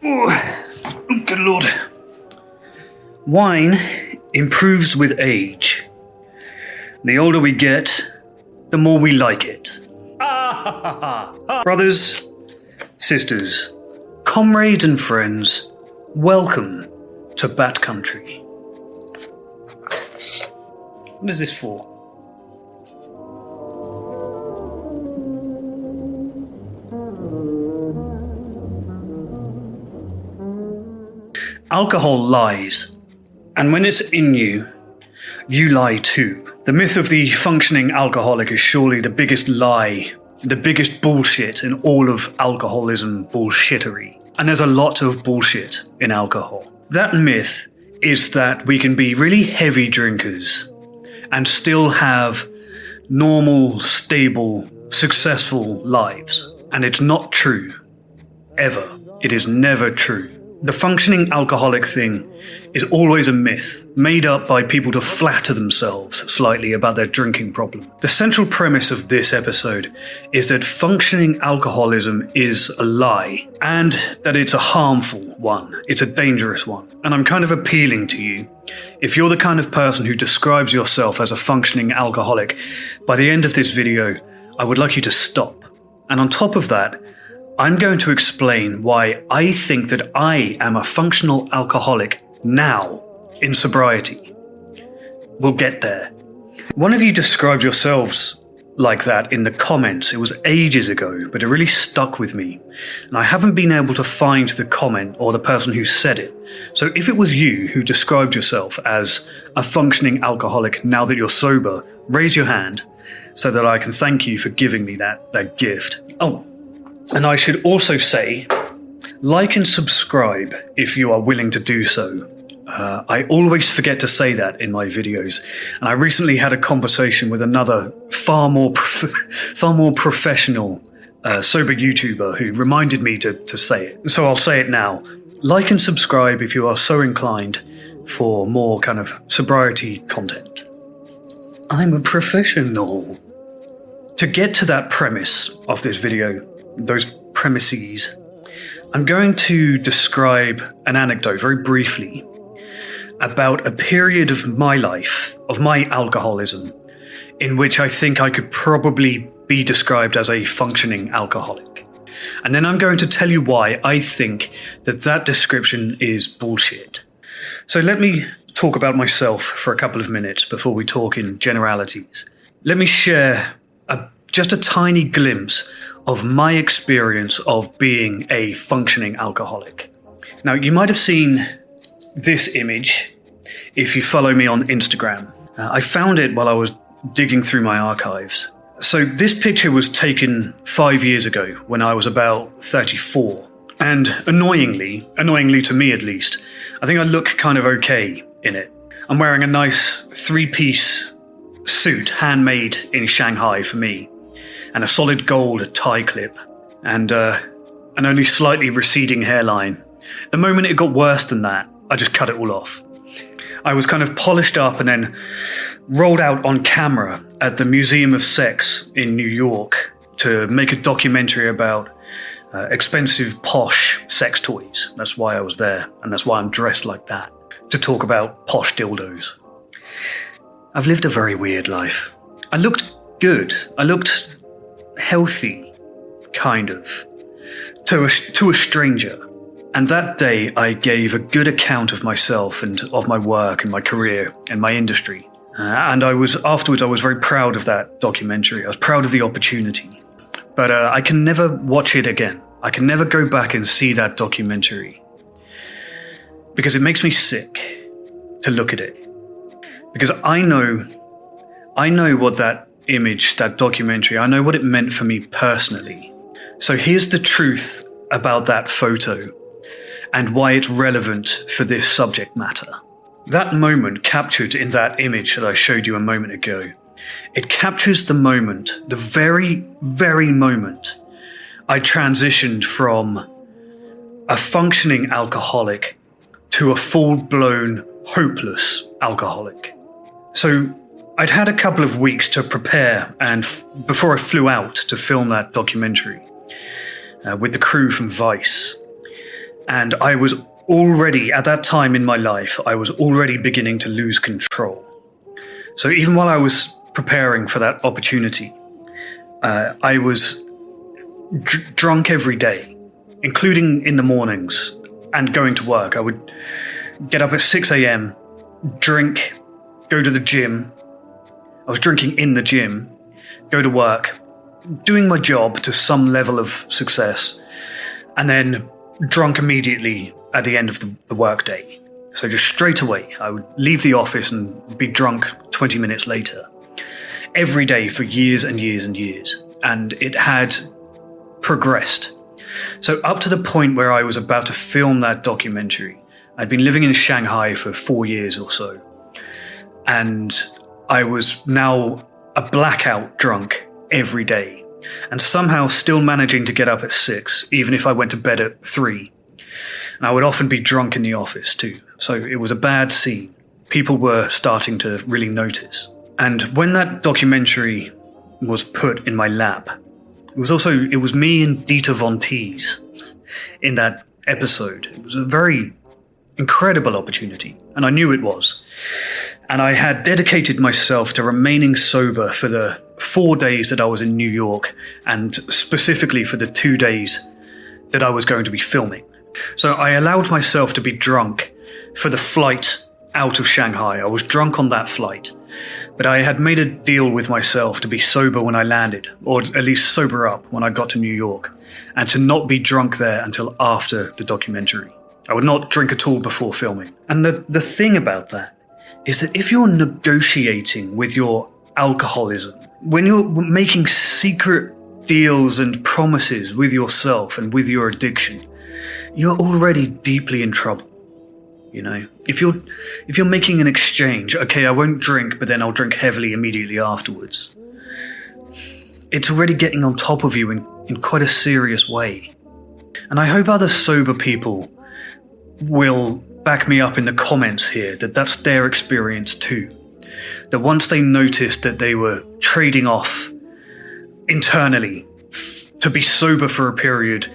Oh, good Lord. Wine improves with age. The older we get, the more we like it. Brothers, sisters, comrades and friends, welcome to Bat Country. What is this for? Alcohol lies, and when it's in you, you lie too. The myth of the functioning alcoholic is surely the biggest lie, the biggest bullshit in all of alcoholism bullshittery. And there's a lot of bullshit in alcohol. That myth is that we can be really heavy drinkers and still have normal, stable, successful lives. And it's not true. Ever. It is never true. The functioning alcoholic thing is always a myth, made up by people to flatter themselves slightly about their drinking problem. The central premise of this episode is that functioning alcoholism is a lie, and that it's a harmful one. It's a dangerous one. And I'm kind of appealing to you. If you're the kind of person who describes yourself as a functioning alcoholic, by the end of this video, I would like you to stop. And on top of that, I'm going to explain why I think that I am a functional alcoholic now in sobriety. We'll get there. One of you described yourselves like that in the comments. It was ages ago, but it really stuck with me. And I haven't been able to find the comment or the person who said it. So if it was you who described yourself as a functioning alcoholic now that you're sober, raise your hand so that I can thank you for giving me that gift. Oh, and I should also say, like and subscribe if you are willing to do so. I always forget to say that in my videos, and I recently had a conversation with another far more professional sober YouTuber who reminded me to say it. So I'll say it now. Like and subscribe if you are so inclined for more kind of sobriety content. I'm a professional. To get to that premise of this video, those premises, I'm going to describe an anecdote very briefly about a period of my life, of my alcoholism, in which I think I could probably be described as a functioning alcoholic. And then I'm going to tell you why I think that description is bullshit. So let me talk about myself for a couple of minutes before we talk in generalities. Let me share just a tiny glimpse of my experience of being a functioning alcoholic. Now, you might have seen this image if you follow me on Instagram. I found it while I was digging through my archives. So this picture was taken 5 years ago when I was about 34. And annoyingly to me at least, I think I look kind of okay in it. I'm wearing a nice 3-piece suit, handmade in Shanghai for me, and a solid gold tie clip, and an only slightly receding hairline. The moment it got worse than that, I just cut it all off. I was kind of polished up and then rolled out on camera at the Museum of Sex in New York to make a documentary about expensive, posh sex toys. That's why I was there, and that's why I'm dressed like that, to talk about posh dildos. I've lived a very weird life. I looked good. I looked healthy, kind of, to a stranger. And that day I gave a good account of myself and of my work and my career and my industry. And afterwards I was very proud of that documentary. I was proud of the opportunity. But I can never watch it again. I can never go back and see that documentary. Because it makes me sick to look at it. Because I know what that image, that documentary, I know what it meant for me personally. So here's the truth about that photo and why it's relevant for this subject matter. That moment captured in that image that I showed you a moment ago, it captures the moment, the very, very moment I transitioned from a functioning alcoholic to a full-blown, hopeless alcoholic. So I'd had a couple of weeks to prepare and before I flew out to film that documentary with the crew from Vice. And I was already, at that time in my life, I was already beginning to lose control. So even while I was preparing for that opportunity, I was drunk every day, including in the mornings and going to work. I would get up at 6 a.m., drink, go to the gym. I was drinking in the gym, go to work, doing my job to some level of success, and then drunk immediately at the end of the workday. So just straight away, I would leave the office and be drunk 20 minutes later. Every day for years and years and years. And it had progressed. So up to the point where I was about to film that documentary, I'd been living in Shanghai for 4 years or so. And I was now a blackout drunk every day. And somehow still managing to get up at 6, even if I went to bed at 3. And I would often be drunk in the office too. So it was a bad scene. People were starting to really notice. And when that documentary was put in my lap, it was me and Dieter Von Teese in that episode. It was a very incredible opportunity, and I knew it was. And I had dedicated myself to remaining sober for the 4 days that I was in New York, and specifically for the 2 days that I was going to be filming. So I allowed myself to be drunk for the flight out of Shanghai. I was drunk on that flight, but I had made a deal with myself to be sober when I landed, or at least sober up when I got to New York, and to not be drunk there until after the documentary. I would not drink at all before filming. And the thing about that is that if you're negotiating with your alcoholism, when you're making secret deals and promises with yourself and with your addiction, you're already deeply in trouble. You know, if you're making an exchange, okay, I won't drink, but then I'll drink heavily immediately afterwards. It's already getting on top of you in quite a serious way. And I hope other sober people will back me up in the comments here that that's their experience too. That once they noticed that they were trading off internally to be sober for a period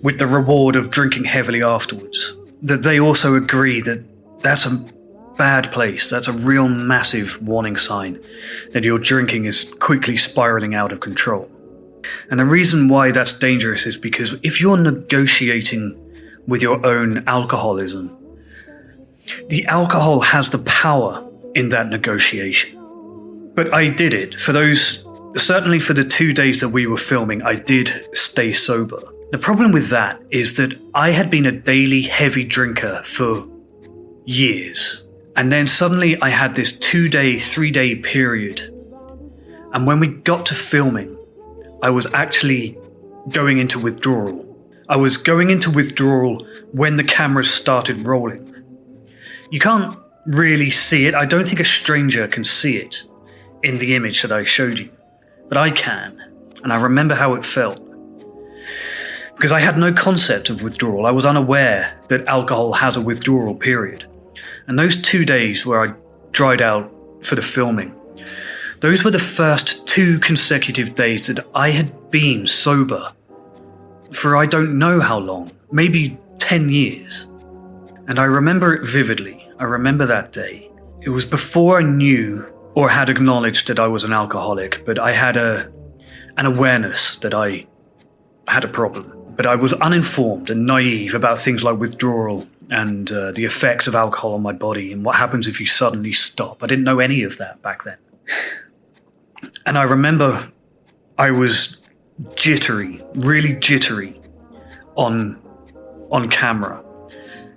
with the reward of drinking heavily afterwards, that they also agree that that's a bad place. That's a real massive warning sign that your drinking is quickly spiraling out of control. And the reason why that's dangerous is because if you're negotiating with your own alcoholism, the alcohol has the power in that negotiation. But I did it. Certainly for the 2 days that we were filming, I did stay sober. The problem with that is that I had been a daily heavy drinker for years. And then suddenly I had this 2-day, 3-day period. And when we got to filming, I was actually going into withdrawal. I was going into withdrawal when the cameras started rolling. You can't really see it. I don't think a stranger can see it in the image that I showed you. But I can. And I remember how it felt. Because I had no concept of withdrawal. I was unaware that alcohol has a withdrawal period. And those 2 days where I dried out for the filming, those were the first 2 consecutive days that I had been sober for I don't know how long, maybe 10 years. And I remember it vividly. I remember that day. It was before I knew or had acknowledged that I was an alcoholic, but I had an awareness that I had a problem. But I was uninformed and naive about things like withdrawal and the effects of alcohol on my body and what happens if you suddenly stop. I didn't know any of that back then. And I remember I was jittery, really jittery on camera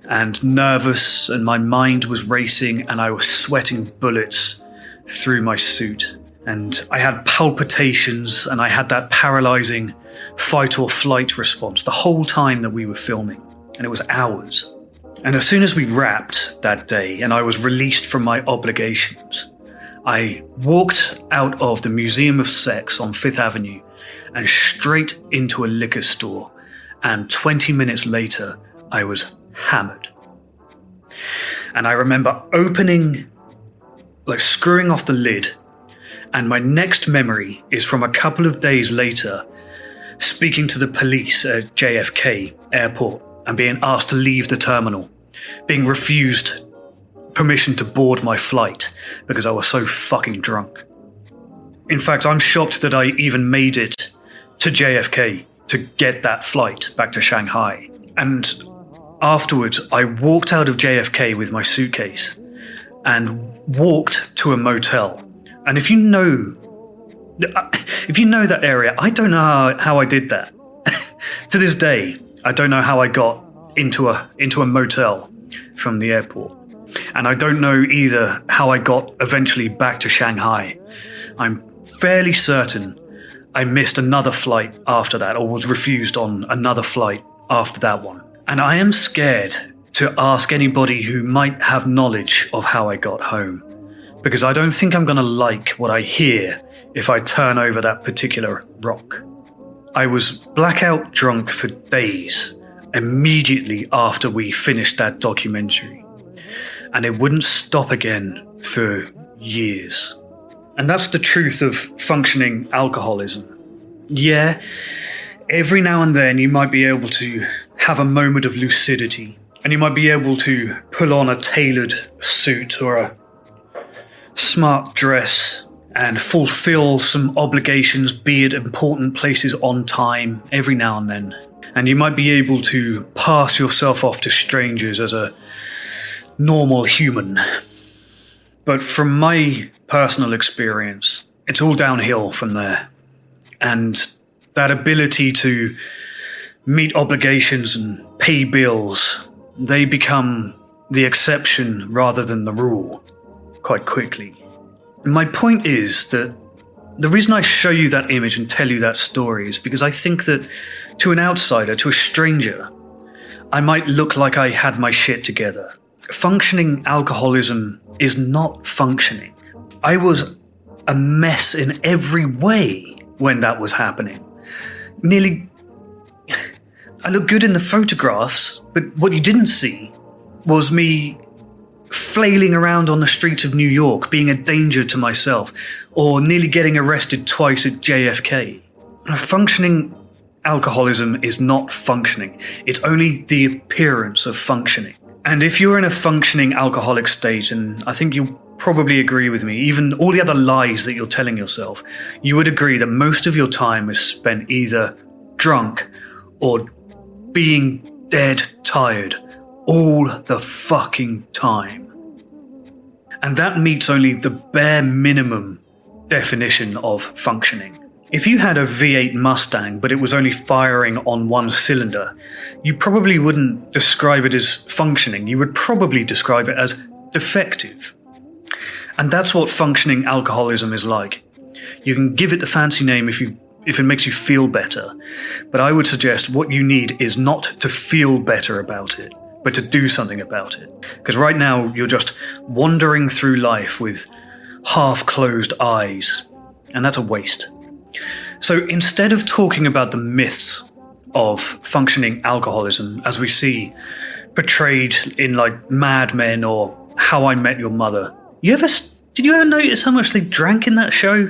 and nervous, and my mind was racing and I was sweating bullets through my suit. And I had palpitations and I had that paralyzing fight or flight response the whole time that we were filming. And it was hours. And as soon as we wrapped that day and I was released from my obligations, I walked out of the Museum of Sex on 5th Avenue and straight into a liquor store. And 20 minutes later, I was hammered. And I remember screwing off the lid. And my next memory is from a couple of days later, speaking to the police at JFK airport. and being asked to leave the terminal, being refused permission to board my flight because I was so fucking drunk. In fact, I'm shocked that I even made it to JFK to get that flight back to Shanghai. And afterwards, I walked out of JFK with my suitcase and walked to a motel. And if you know that area, I don't know how I did that. To this day, I don't know how I got into a motel from the airport. And I don't know either how I got eventually back to Shanghai. I'm fairly certain I missed another flight after that, or was refused on another flight after that one. And I am scared to ask anybody who might have knowledge of how I got home, because I don't think I'm going to like what I hear if I turn over that particular rock. I was blackout drunk for days immediately after we finished that documentary, and it wouldn't stop again for years. And that's the truth of functioning alcoholism. Yeah, every now and then you might be able to have a moment of lucidity, and you might be able to pull on a tailored suit or a smart dress and fulfill some obligations, be at important places on time every now and then. And you might be able to pass yourself off to strangers as a normal human. But from my personal experience, it's all downhill from there. And that ability to meet obligations and pay bills, they become the exception rather than the rule quite quickly. And my point is that the reason I show you that image and tell you that story is because I think that to an outsider, to a stranger, I might look like I had my shit together. Functioning alcoholism is not functioning. I was a mess in every way when that was happening. I looked good in the photographs, but what you didn't see was me flailing around on the streets of New York, being a danger to myself, or nearly getting arrested twice at JFK. Functioning alcoholism is not functioning. It's only the appearance of functioning. And if you're in a functioning alcoholic state, and I think you'll probably agree with me, even all the other lies that you're telling yourself, you would agree that most of your time is spent either drunk or being dead tired all the fucking time. And that meets only the bare minimum definition of functioning. If you had a V8 Mustang, but it was only firing on one cylinder, you probably wouldn't describe it as functioning. You would probably describe it as defective. And that's what functioning alcoholism is like. You can give it the fancy name if it makes you feel better, but I would suggest what you need is not to feel better about it, but to do something about it. Because right now, you're just wandering through life with half-closed eyes, and that's a waste. So instead of talking about the myths of functioning alcoholism as we see portrayed in like Mad Men or How I Met Your Mother, did you ever notice how much they drank in that show?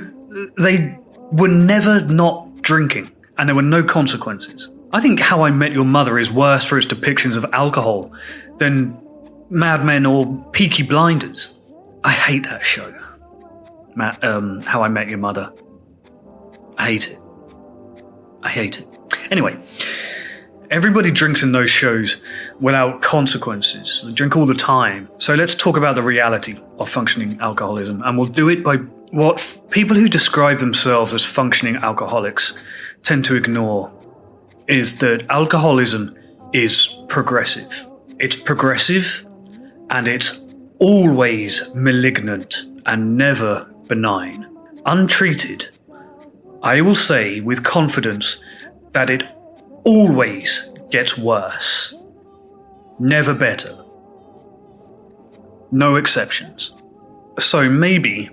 They were never not drinking, and there were no consequences. I think How I Met Your Mother is worse for its depictions of alcohol than Mad Men or Peaky Blinders. I hate that show. How I Met Your Mother. I hate it. Anyway, everybody drinks in those shows without consequences. They drink all the time. So let's talk about the reality of functioning alcoholism. And we'll do it by what people who describe themselves as functioning alcoholics tend to ignore, is that alcoholism is progressive. It's progressive, and it's always malignant and never benign. Untreated, I will say with confidence that it always gets worse. Never better. No exceptions. So maybe,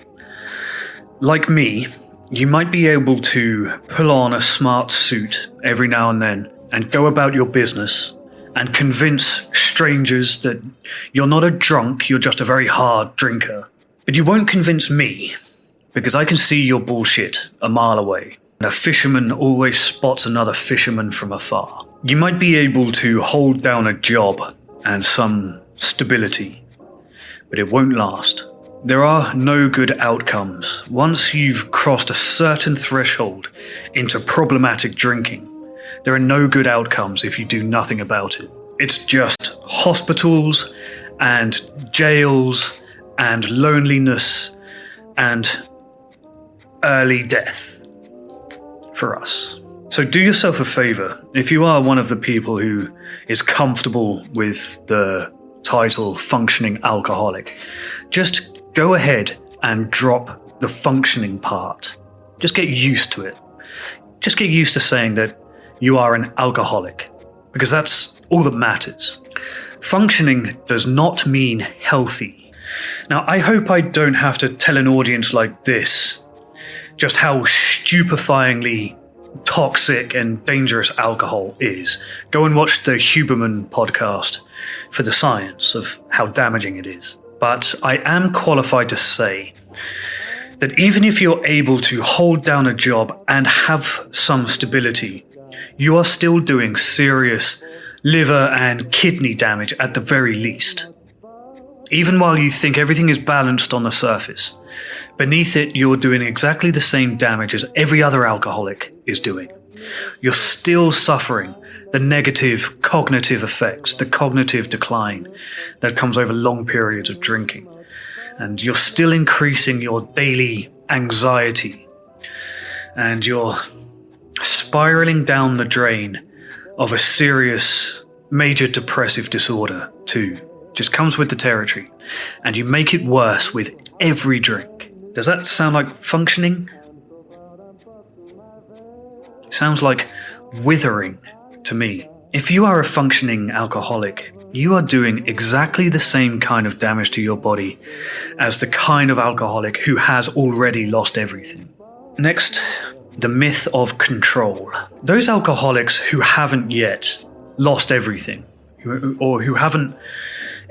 like me, you might be able to pull on a smart suit every now and then and go about your business and convince strangers that you're not a drunk, you're just a very hard drinker. But you won't convince me, because I can see your bullshit a mile away. And a fisherman always spots another fisherman from afar. You might be able to hold down a job and some stability, but it won't last. There are no good outcomes. Once you've crossed a certain threshold into problematic drinking, there are no good outcomes if you do nothing about it. It's just hospitals and jails and loneliness and early death for us. So do yourself a favor. If you are one of the people who is comfortable with the title functioning alcoholic, just go ahead and drop the functioning part. Just get used to it. Just get used to saying that you are an alcoholic, because that's all that matters. Functioning does not mean healthy. Now, I hope I don't have to tell an audience like this just how stupefyingly toxic and dangerous alcohol is. Go and watch the Huberman podcast for the science of how damaging it is. But I am qualified to say that even if you're able to hold down a job and have some stability, you are still doing serious liver and kidney damage at the very least. Even while you think everything is balanced on the surface, beneath it you're doing exactly the same damage as every other alcoholic is doing. You're still suffering the negative cognitive effects, the cognitive decline that comes over long periods of drinking. And you're still increasing your daily anxiety. And you're spiraling down the drain of a serious major depressive disorder too. Just comes with the territory. And you make it worse with every drink. Does that sound like functioning? Sounds like withering to me. If you are a functioning alcoholic, you are doing exactly the same kind of damage to your body as the kind of alcoholic who has already lost everything. Next, the myth of control. Those alcoholics who haven't yet lost everything, or who haven't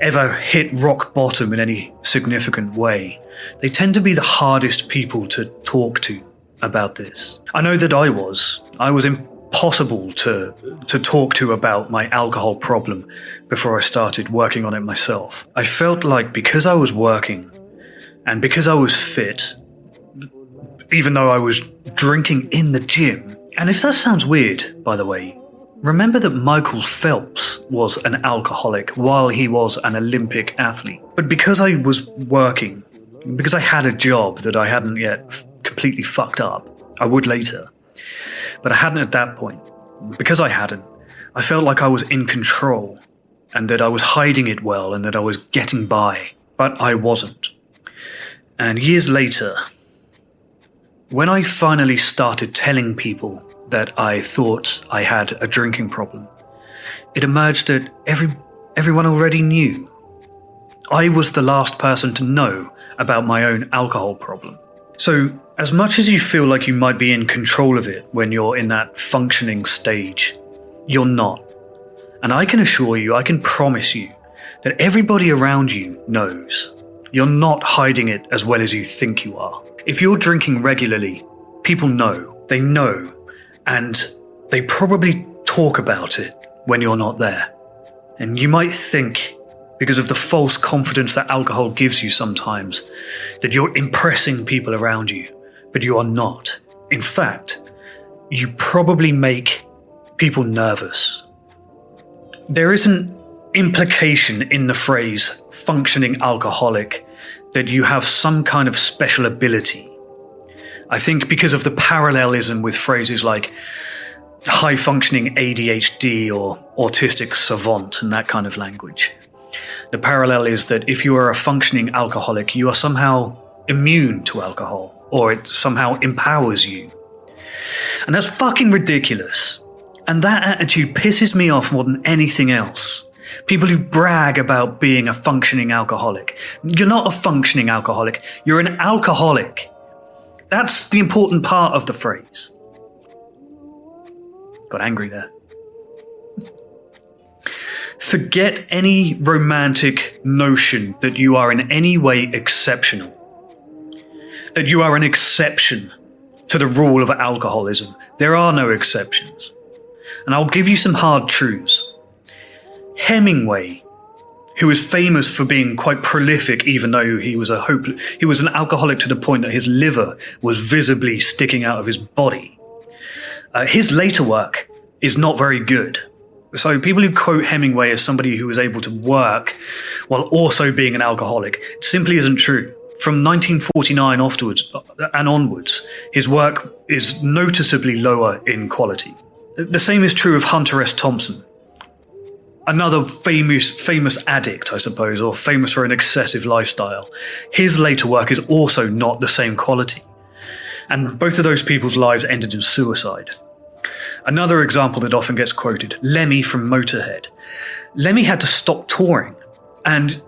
ever hit rock bottom in any significant way, they tend to be the hardest people to talk to about this. I know that I was impossible to talk to about my alcohol problem before I started working on it myself. I felt like because I was working and because I was fit, even though I was drinking in the gym. And if that sounds weird, by the way, remember that Michael Phelps was an alcoholic while he was an Olympic athlete. But because I was working, because I had a job that I hadn't yet completely fucked up, I would later, but I hadn't at that point. Because I hadn't, I felt like I was in control and that I was hiding it well and that I was getting by, but I wasn't. And years later, when I finally started telling people that I thought I had a drinking problem, it emerged that everyone already knew. I was the last person to know about my own alcohol problem. So, as much as you feel like you might be in control of it when you're in that functioning stage, you're not. And I can assure you, I can promise you, that everybody around you knows. You're not hiding it as well as you think you are. If you're drinking regularly, people know. They know. And they probably talk about it when you're not there. And you might think, because of the false confidence that alcohol gives you sometimes, that you're impressing people around you, but you are not. In fact, you probably make people nervous. There is an implication in the phrase functioning alcoholic that you have some kind of special ability. I think because of the parallelism with phrases like high-functioning ADHD or autistic savant and that kind of language. The parallel is that if you are a functioning alcoholic, you are somehow immune to alcohol, or it somehow empowers you. And that's fucking ridiculous. And that attitude pisses me off more than anything else. People who brag about being a functioning alcoholic. You're not a functioning alcoholic, you're an alcoholic. That's the important part of the phrase. Got angry there. Forget any romantic notion that you are in any way exceptional. That you are an exception to the rule of alcoholism. There are no exceptions. And I'll give you some hard truths. Hemingway, who is famous for being quite prolific, even though he was an alcoholic to the point that his liver was visibly sticking out of his body. His later work is not very good. So people who quote Hemingway as somebody who was able to work while also being an alcoholic, it simply isn't true. From 1949 onwards, his work is noticeably lower in quality. The same is true of Hunter S. Thompson, another famous addict, I suppose, or famous for an excessive lifestyle. His later work is also not the same quality. And both of those people's lives ended in suicide. Another example that often gets quoted, Lemmy from Motorhead. Lemmy had to stop touring, and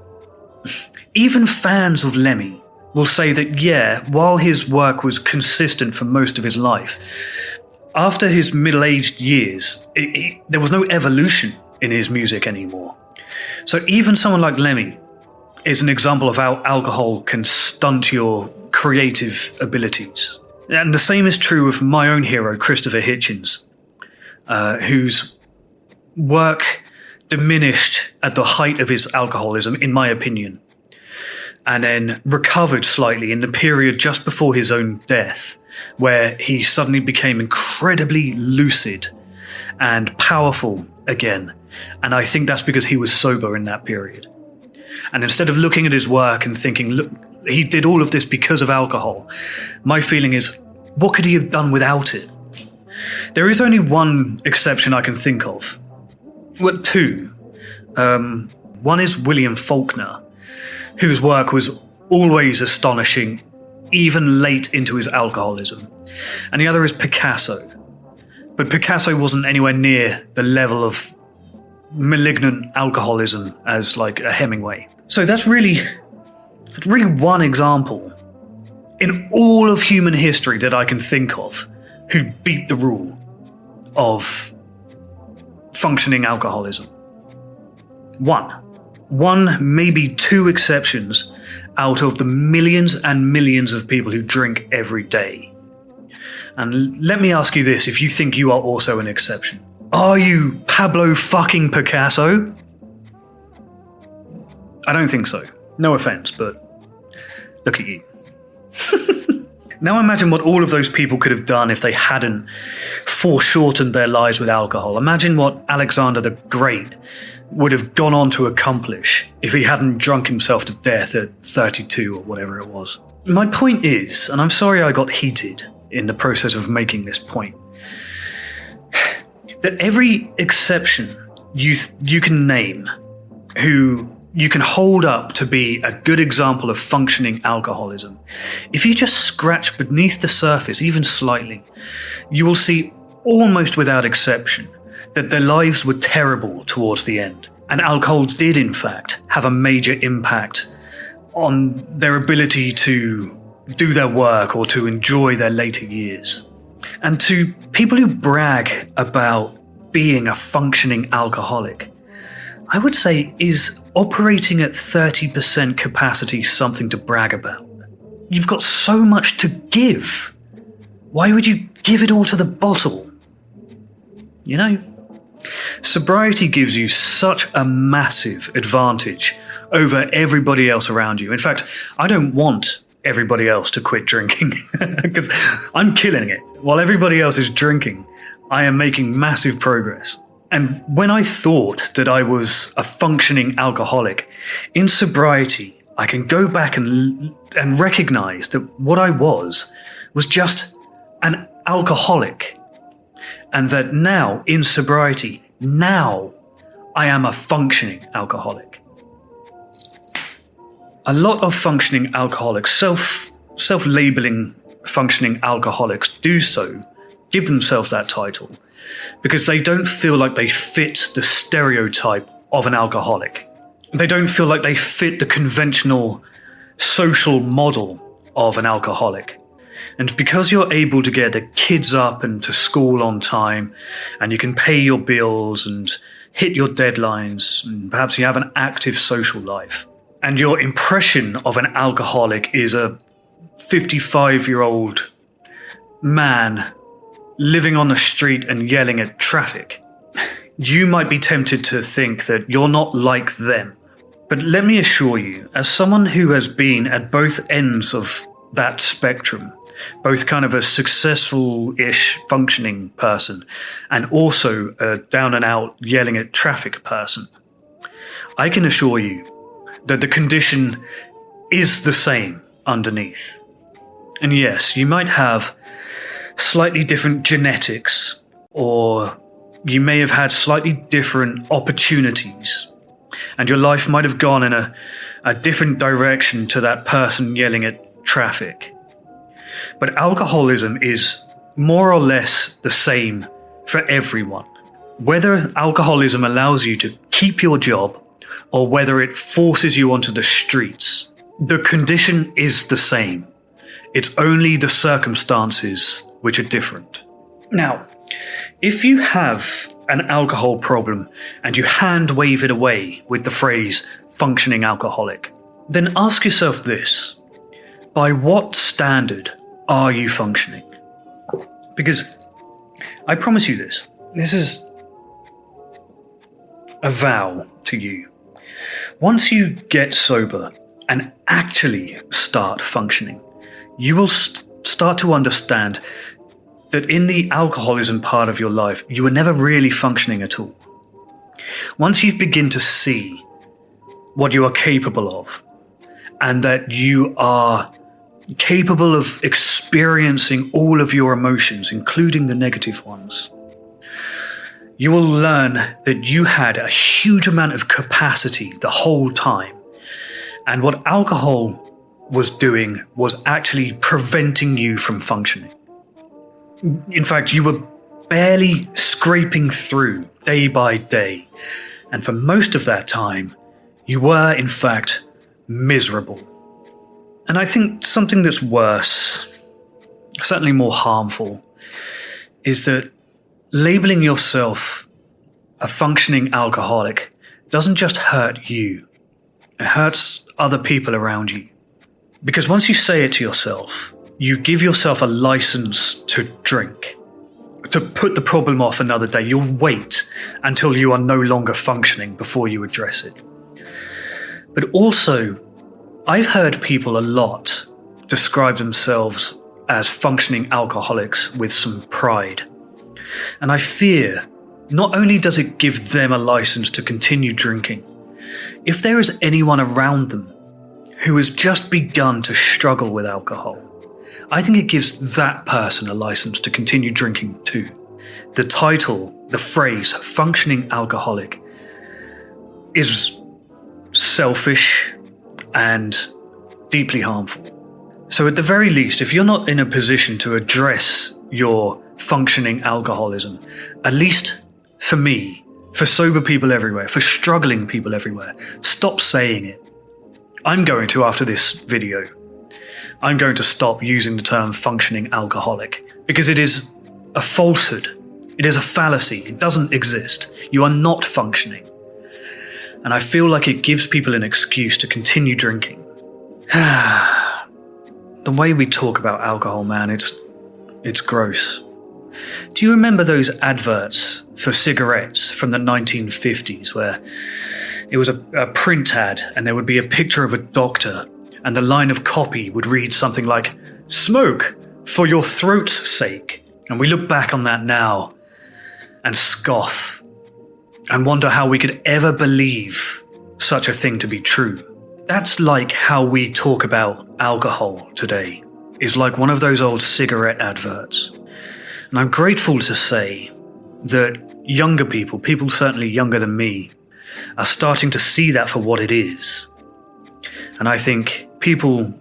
even fans of Lemmy will say that, yeah, while his work was consistent for most of his life, after his middle-aged years, there was no evolution in his music anymore. So even someone like Lemmy is an example of how alcohol can stunt your creative abilities. And the same is true of my own hero, Christopher Hitchens, whose work diminished at the height of his alcoholism, in my opinion, and then recovered slightly in the period just before his own death, where he suddenly became incredibly lucid and powerful again. And I think that's because he was sober in that period. And instead of looking at his work and thinking, look, he did all of this because of alcohol, my feeling is, what could he have done without it? There is only one exception I can think of. Well, two. One is William Faulkner, whose work was always astonishing, even late into his alcoholism. And the other is Picasso. But Picasso wasn't anywhere near the level of malignant alcoholism as like a Hemingway. So that's really one example in all of human history that I can think of who beat the rule of functioning alcoholism. One, maybe two exceptions out of the millions and millions of people who drink every day. And let me ask you this, if you think you are also an exception. Are you Pablo fucking Picasso? I don't think so. No offense, but look at you. Now imagine what all of those people could have done if they hadn't foreshortened their lives with alcohol. Imagine what Alexander the Great would have gone on to accomplish if he hadn't drunk himself to death at 32 or whatever it was. My point is, and I'm sorry I got heated in the process of making this point, that every exception you can name who you can hold up to be a good example of functioning alcoholism, if you just scratch beneath the surface even slightly, you will see almost without exception that their lives were terrible towards the end. And alcohol did, in fact, have a major impact on their ability to do their work or to enjoy their later years. And to people who brag about being a functioning alcoholic, I would say, is operating at 30% capacity something to brag about? You've got so much to give. Why would you give it all to the bottle? You know? Sobriety gives you such a massive advantage over everybody else around you. In fact, I don't want everybody else to quit drinking because I'm killing it. While everybody else is drinking, I am making massive progress. And when I thought that I was a functioning alcoholic, in sobriety, I can go back and recognize that what I was just an alcoholic. And that now, in sobriety, now I am a functioning alcoholic. A lot of functioning alcoholics, self-labeling functioning alcoholics, do so, give themselves that title, because they don't feel like they fit the stereotype of an alcoholic. They don't feel like they fit the conventional social model of an alcoholic. And because you're able to get the kids up and to school on time, and you can pay your bills and hit your deadlines, and perhaps you have an active social life, and your impression of an alcoholic is a 55-year-old man living on the street and yelling at traffic, you might be tempted to think that you're not like them. But let me assure you, as someone who has been at both ends of that spectrum, both kind of a successful-ish functioning person and also a down-and-out yelling at traffic person, I can assure you that the condition is the same underneath. And yes, you might have slightly different genetics, or you may have had slightly different opportunities, and your life might have gone in a different direction to that person yelling at traffic. But alcoholism is more or less the same for everyone. Whether alcoholism allows you to keep your job or whether it forces you onto the streets, the condition is the same. It's only the circumstances which are different. Now, if you have an alcohol problem and you hand wave it away with the phrase functioning alcoholic, then ask yourself this: by what standard are you functioning? Because I promise you this is a vow to you. Once you get sober and actually start functioning, you will start to understand that in the alcoholism part of your life, you were never really functioning at all. Once you begin to see what you are capable of, and that you are capable of experiencing all of your emotions, including the negative ones, you will learn that you had a huge amount of capacity the whole time. And what alcohol was doing was actually preventing you from functioning. In fact, you were barely scraping through day by day. And for most of that time, you were, in fact, miserable. And I think something that's worse, certainly more harmful, is that labeling yourself a functioning alcoholic doesn't just hurt you, it hurts other people around you. Because once you say it to yourself, you give yourself a license to drink, to put the problem off another day. You'll wait until you are no longer functioning before you address it. But also, I've heard people a lot describe themselves as functioning alcoholics with some pride. And I fear not only does it give them a license to continue drinking, if there is anyone around them who has just begun to struggle with alcohol, I think it gives that person a license to continue drinking too. The title, the phrase, functioning alcoholic, is selfish and deeply harmful. So at the very least, if you're not in a position to address your functioning alcoholism, at least for me, for sober people everywhere, for struggling people everywhere, stop saying it. I'm going to, after this video, I'm going to stop using the term functioning alcoholic, because it is a falsehood. It is a fallacy. It doesn't exist. You are not functioning. And I feel like it gives people an excuse to continue drinking. The way we talk about alcohol, man, it's gross. Do you remember those adverts for cigarettes from the 1950s where it was a print ad and there would be a picture of a doctor and the line of copy would read something like, "Smoke for your throat's sake"? And we look back on that now and scoff and wonder how we could ever believe such a thing to be true. That's like how we talk about alcohol today. It's like one of those old cigarette adverts. And I'm grateful to say that younger people certainly younger than me, are starting to see that for what it is. And I think people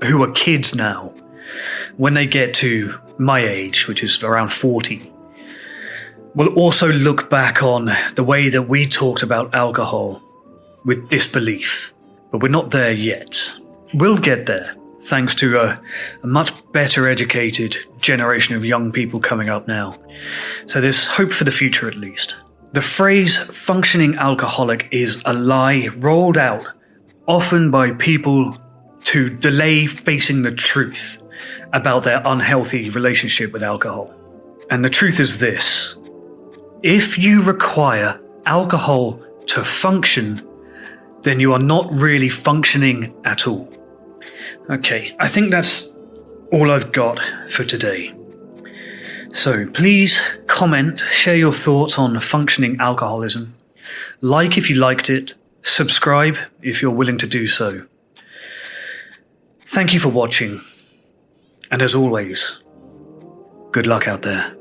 who are kids now, when they get to my age, which is around 40, will also look back on the way that we talked about alcohol with disbelief. But we're not there yet. We'll get there, thanks to a much better educated generation of young people coming up now. So there's hope for the future at least. The phrase functioning alcoholic is a lie rolled out, often by people to delay facing the truth about their unhealthy relationship with alcohol. And the truth is this: if you require alcohol to function, then you are not really functioning at all. Okay, I think that's all I've got for today. So please comment, share your thoughts on functioning alcoholism. Like if you liked it, subscribe if you're willing to do so. Thank you for watching, and as always, good luck out there.